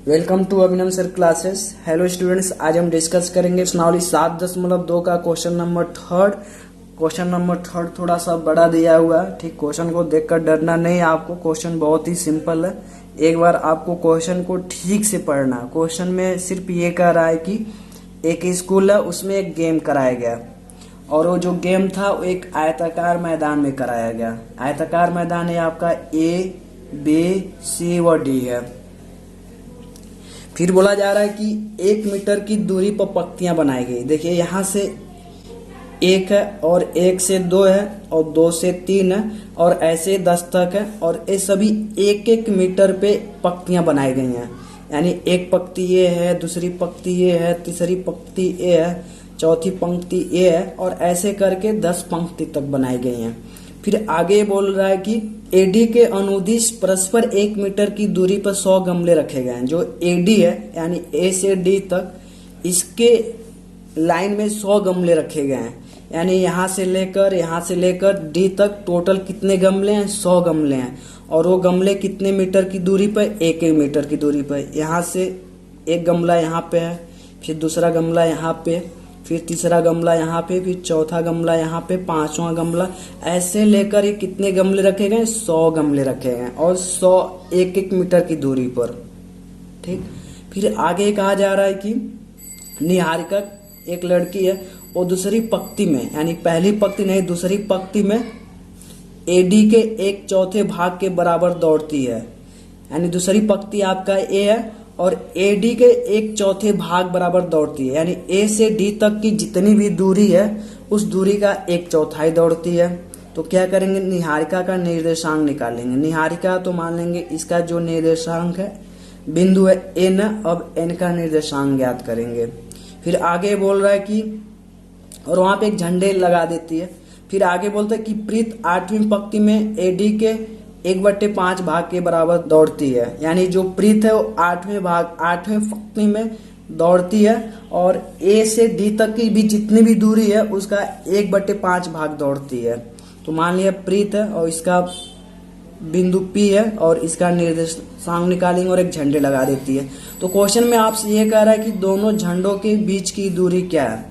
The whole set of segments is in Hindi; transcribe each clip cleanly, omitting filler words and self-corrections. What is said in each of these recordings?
Welcome to Abhinav sir classes. Hello students, आज हम डिस्कस करेंगे प्रश्नावली 7.2 का question number third. Question number third थोड़ा सा बड़ा दिया हुआ है, ठीक। क्वेश्चन को देखकर डरना नहीं आपको, क्वेश्चन बहुत ही सिंपल है। एक बार आपको क्वेश्चन को ठीक से पढ़ना। क्वेश्चन में सिर्फ ये कह रहा है कि एक स्कूल है, उसमें एक गेम कराया गया और वो जो गेम था वो एक आयताकार मैदान में कराया गया। आयताकार मैदान है आपका ए, बी, सी व डी है। फिर बोला जा रहा है कि 1 मीटर की दूरी पर पंक्तियां बनाई गई। देखिए यहाँ से 1 है और 1 से 2 है और 2 से 3 है और ऐसे 10 तक है और ये सभी 1-1 मीटर पे पंक्तियां बनाई गई हैं। यानी एक पंक्ति ये है, दूसरी पंक्ति ये है, तीसरी पंक्ति ये है, चौथी पंक्ति ये है और ऐसे करके 10 पंक्ति तक बनाई गई हैं। फिर आगे बोल रहा है कि एडी के अनुदिश परस्पर 1 मीटर की दूरी पर 100 गमले रखे गए हैं। जो एडी है यानी ए से डी तक, इसके लाइन में 100 गमले रखे गए हैं। यानी यहाँ से लेकर डी तक टोटल कितने गमले हैं? 100 गमले हैं। और वो गमले कितने मीटर की दूरी पर? 1-1 मीटर की दूरी पर। यहाँ से एक गमला यहाँ पे है, फिर दूसरा गमला यहाँ पे, फिर तीसरा गमला यहाँ पे, फिर चौथा गमला यहाँ पे, पांचवा गमला, ऐसे लेकर ये कितने गमले रखे गए? 100 गमले रखे गए और 100 1-1 मीटर की दूरी पर, ठीक। फिर आगे कहा जा रहा है कि निहारिका एक लड़की है, वो दूसरी पंक्ति में, यानी पहली पंक्ति नहीं दूसरी पंक्ति में एडी के 1/4 भाग के बराबर दौड़ती है। यानी दूसरी पंक्ति आपका ए है और एडी के 1/4 भाग बराबर दौड़ती है। यानी ए से डी तक की जितनी भी दूरी है उस दूरी का 1/4 दौड़ती है। तो क्या करेंगे? निहारिका का निर्देशांक निकालेंगे। निहारिका तो मान लेंगे इसका जो निर्देशांक है बिंदु है एन, अब एन का निर्देशांक ज्ञात करेंगे। फिर आगे बोल रहा है कि और वहां पे एक झंडे लगा देती है। फिर आगे बोलता है कि प्रीत 8वीं पंक्ति में एडी के 1/5 भाग के बराबर दौड़ती है। यानी जो प्रीत है वो 8वें पंक्ति में दौड़ती है और ए से डी तक की भी जितनी भी दूरी है उसका 1/5 भाग दौड़ती है। तो मान लिया प्रीत है और इसका बिंदु पी है और इसका निर्देशांक निकालेंगे और एक झंडे लगा देती है। तो क्वेश्चन में आपसे ये कह रहा है कि दोनों झंडों के बीच की दूरी क्या है,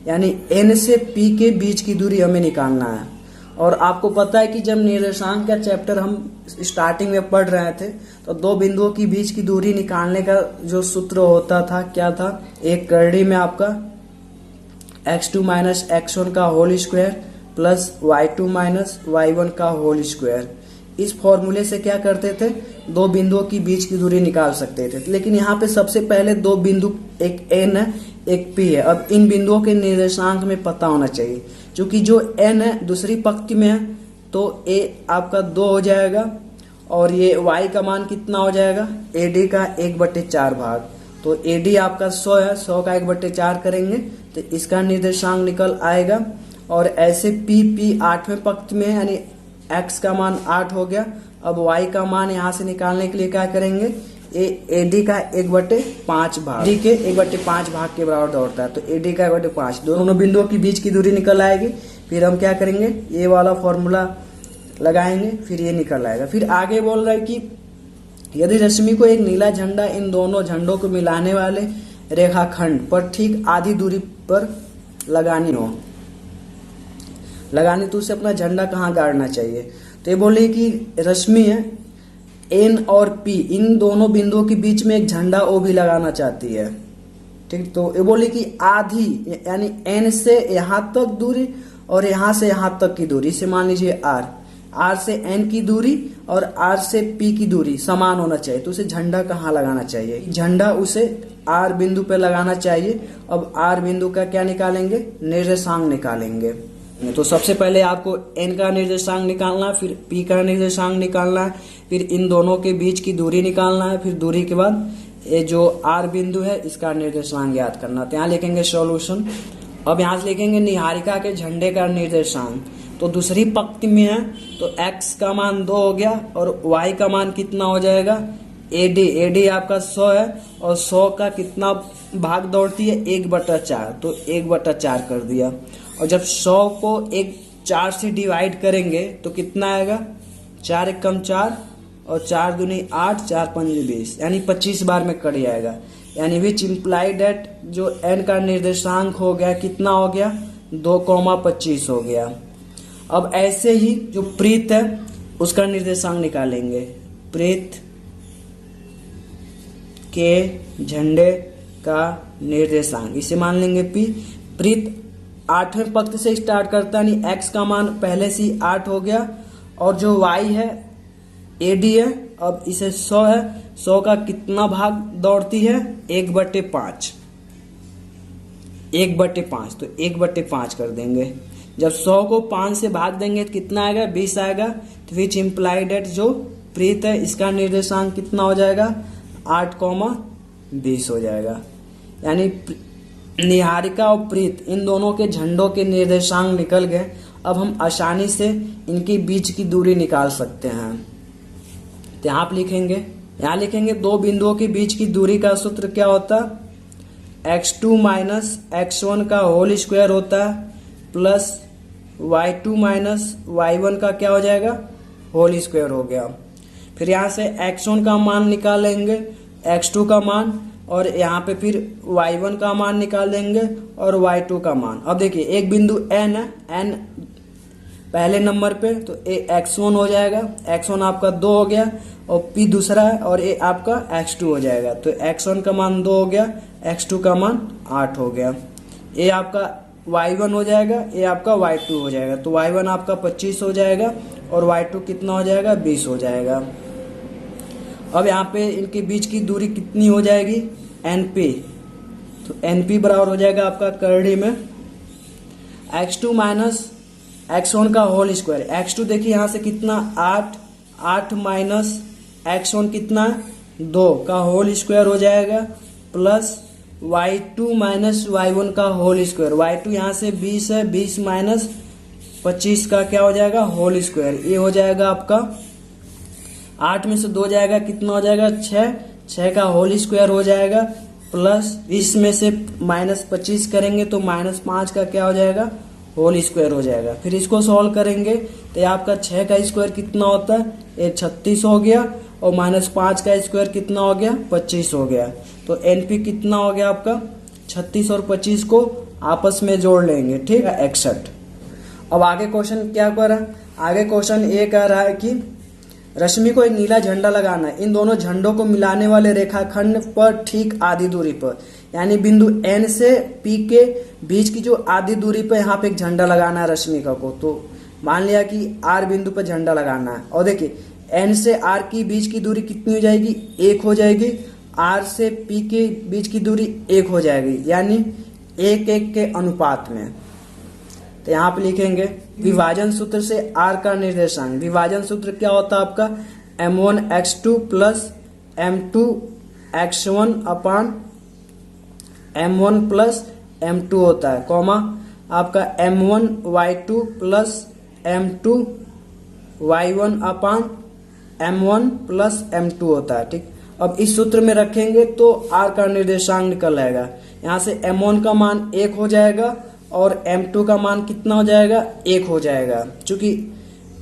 यानी एन से पी के बीच की दूरी हमें निकालना है। और आपको पता है कि जब निर्देशांक का चैप्टर हम स्टार्टिंग में पढ़ रहे थे तो दो बिंदुओं के बीच की दूरी निकालने का जो सूत्र होता था क्या था? एक करड़ी में आपका x2 - x1 का whole square plus y2 - y1 का होल स्क्वायर। इस फॉर्मूले से क्या करते थे? दो बिंदुओं की बीच की दूरी निकाल सकते थे। लेकिन यहाँ पे सबसे पहले दो बिंदु, एक n है एक p है। अब इन बिंदुओं के निर्देशांक में पता होना चाहिए। क्योंकि जो n है दूसरी पंक्ति में है तो a आपका 2 हो जाएगा और ये y का मान कितना हो जाएगा? AD का 1/4 भाग। तो AD आपका 100 है, 100 का 1/4 करेंगे तो इसका निर्देशांक निकल आएगा। और ऐसे p 8वें पंक्ति में है, यानी x का मान 8 हो गया। अब y का मान यहाँ से निकालने के लिए क्या करेंगे? AD का 1/5 भाग, डी के 1/5 भाग के बराबर दौड़ता है तो AD का 1/5, दोनों बिंदुओं के बीच की दूरी निकल आएगी। फिर हम क्या करेंगे? ये वाला फॉर्मूला लगाएंगे, फिर ये निकल आएगा। फिर आगे बोल रहा है कि यदि रश्मि को एक नीला झंडा इन दोनों झंडों को मिलाने वाले रेखाखंड पर ठीक आधी दूरी पर लगानी तो उसे अपना झंडा कहाँ गाड़ना चाहिए? तो ये बोले कि रश्मि है एन और पी इन दोनों बिंदुओं के बीच में एक झंडा ओ भी लगाना चाहती है, ठीक। तो ये बोले कि आधी, यानी एन से यहाँ तक दूरी और यहाँ से यहाँ तक की दूरी, इसे मान लीजिए आर से एन की दूरी और आर से पी की दूरी समान होना चाहिए। तो उसे झंडा कहाँ लगाना चाहिए? झंडा उसे आर बिंदु पे लगाना चाहिए। अब आर बिंदु का क्या निकालेंगे? निर्देशांक निकालेंगे। तो सबसे पहले आपको n का निर्देशांक निकालना है, फिर p का निर्देशांक निकालना है, फिर इन दोनों के बीच की दूरी निकालना है, फिर दूरी के बाद ये जो r बिंदु है इसका निर्देशांक ज्ञात करना। तो यहाँ लिखेंगे सॉल्यूशन। अब यहाँ से लिखेंगे निहारिका के झंडे का निर्देशांक। तो दूसरी पंक्ति में है तो x का मान 2 हो गया और y का मान कितना हो जाएगा? AD आपका 100 है और 100 का कितना भाग दौड़ती है? 1/4, तो 1/4 कर दिया। और जब 100 को 4 से डिवाइड करेंगे तो कितना आएगा? 4 × 4 और 4 दूनी 8, 4 पंजे 20, यानी 25 बार में कट जाएगा। यानी विच इम्प्लाई डेट जो n का निर्देशांक हो गया कितना हो गया 2,25 हो गया। अब ऐसे ही जो प्रीत है उसका निर्देशांक निकालेंगे। प्रीत के झंडे का निर्देशांक इसे मान लेंगे P। प्रीत 8वें पंक्ति से स्टार्ट करता है, यानी x का मान पहले से ही 8 हो गया, और जो y है AD है, अब इसे 100 है, 100 का कितना भाग दौड़ती है 1/5, 1/5, तो 1/5 कर देंगे। जब 100 को 5 से भाग देंगे तो कितना आएगा 20 आएगा। तो विच इम्प्लाइड एट जो प्रीत है इसका निर्देशांक कितना हो जाएगा 8,20 हो जाएगा। यानी निहारिका और प्रीत इन दोनों के झंडों के निर्देशांक निकल गए। अब हम आसानी से इनके बीच की दूरी निकाल सकते हैं। तो यहाँ यहाँ लिखेंगे दो बिंदुओं के बीच की दूरी का सूत्र क्या होता है x2 माइनस x1 का होल स्क्वायर होता है, प्लस y2 माइनस y1 का क्या हो जाएगा होल स्क्वायर हो गया। फिर यहाँ से x1 का मान निकालेंगे, x2 का मान, और यहाँ पे फिर y1 का मान निकाल देंगे और y2 का मान। अब देखिए एक बिंदु n है, n पहले नंबर पे, तो x1 हो जाएगा, x1 आपका 2 हो गया, और p दूसरा है, और a आपका x2 हो जाएगा। तो x1 का मान 2 हो गया, x2 का मान 8 हो गया। a आपका y1 हो जाएगा, a आपका y2 हो जाएगा। तो y1 आपका 25 हो जाएगा और y2 कितना हो जाएगा 20 हो जाएगा। अब यहाँ पे इनके बीच की दूरी कितनी हो जाएगी NP। तो NP बराबर हो जाएगा आपका करड़ी में x2 माइनस x1 का होल स्क्वायर। x2 देखिए यहाँ से कितना 8 माइनस x1 कितना 2 का होल स्क्वायर हो जाएगा, प्लस y2 माइनस y1 का होल स्क्वायर। y2 यहाँ से 20 है, 20 माइनस 25 का क्या हो जाएगा होल स्क्वायर। ये हो जाएगा आपका 8 में से 2 जाएगा, कितना हो जाएगा 6 का होल स्क्वायर हो जाएगा, प्लस 20 में से माइनस 25 करेंगे तो माइनस 5 का क्या हो जाएगा होल स्क्वायर हो जाएगा। फिर इसको सॉल्व करेंगे तो आपका 6 का स्क्वायर कितना होता है ये 36 हो गया, और माइनस 5 का स्क्वायर कितना हो गया 25 हो गया। तो NP कितना हो गया आपका 36 और 25 को आपस में जोड़ लेंगे, ठीक है 61। अब आगे क्वेश्चन क्या कर रहा है, आगे क्वेश्चन ये कह रहा है कि रश्मि को एक नीला झंडा लगाना है, इन दोनों झंडों को मिलाने वाले रेखाखंड पर ठीक आधी दूरी पर, यानी बिंदु N से P के बीच की जो आधी दूरी पर यहाँ पे एक झंडा लगाना है रश्मिका को। तो मान लिया कि R बिंदु पर झंडा लगाना है, और देखिए N से R की बीच की दूरी कितनी हो जाएगी 1 हो जाएगी, R से P के बीच की दूरी 1 हो जाएगी, यानी 1:1 के अनुपात में। तो यहाँ पे लिखेंगे विभाजन सूत्र से R का निर्देशांक। विभाजन सूत्र क्या होता है आपका m1x2 प्लस m2x1 अपान m1 प्लस m2 होता है, कॉमा आपका m1y2 प्लस m2y1 अपान m1 प्लस m2 होता है, ठीक। अब इस सूत्र में रखेंगे तो R का निर्देशांक निकल आएगा। यहाँ से m1 का मान 1 हो जाएगा और m2 का मान कितना हो जाएगा 1 हो जाएगा। चूंकि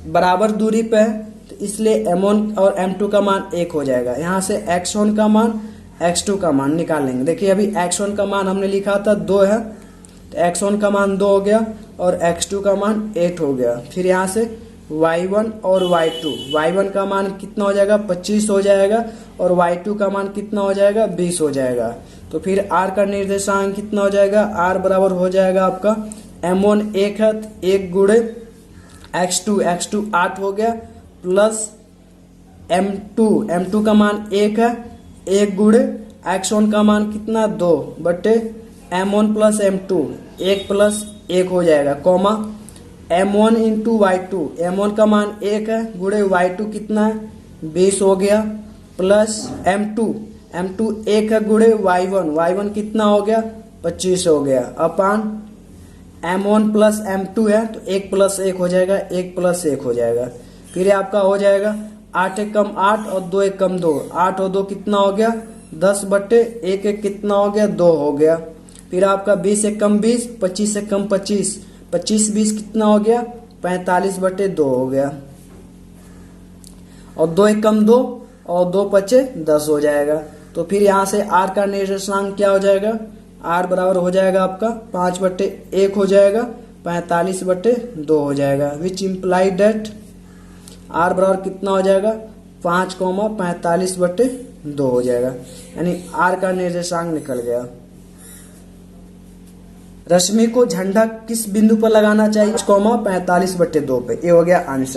बराबर दूरी पे है तो इसलिए m1 और m2 का मान 1 हो जाएगा। यहाँ से x1 का मान x2 का मान निकालेंगे। देखिए अभी x1 का मान हमने लिखा था 2 है, तो x1 का मान 2 हो गया और x2 का मान 8 हो गया। फिर यहाँ से y1 और y1 का मान कितना हो जाएगा 25 हो जाएगा, और y2 का मान कितना हो जाएगा 20 हो जाएगा। तो फिर R का निर्देशांक कितना हो जाएगा, R बराबर हो जाएगा आपका m1 1 है, 1 गुणे x2 8 हो गया, प्लस m2 का मान 1 है, 1 गुणे x1 का मान कितना 2 बटे m1 प्लस m2 1 प्लस 1 हो जाएगा, comma m1 into y2, m1 का मान 1 है गुणे y2 कितना है 20 हो गया, प्लस m2 1 है गुणे y1 कितना हो गया 25 हो गया, अपान m1 प्लस m2 है तो 1 प्लस 1 हो जाएगा, 1 प्लस 1 हो जाएगा। फिर आपका हो जाएगा 8 1 कम 8 और 2 1 कम 2, 8 और 2 कितना हो गया 10 बटे 1 1 कितना हो गया 2 हो गया। फिर आपका 20 1 कम 20, 25 1 कम 25, 25 20 कितना हो गया 45 बटे 2 हो गया। और 2 एकम 2 और 2 पचे 10 हो जाएगा। तो फिर यहाँ से r का निर्देशांक क्या हो जाएगा, r बराबर हो जाएगा आपका 5/1 हो जाएगा, 45/2 हो जाएगा, विच इम्प्लाई डेट r बराबर कितना हो जाएगा 5,45/2 हो जाएगा, यानी r का निर्देशांक निकल गया। रश्मि को झंडा किस बिंदु पर लगाना चाहिए, 45/2 पे। ये हो गया आंसर।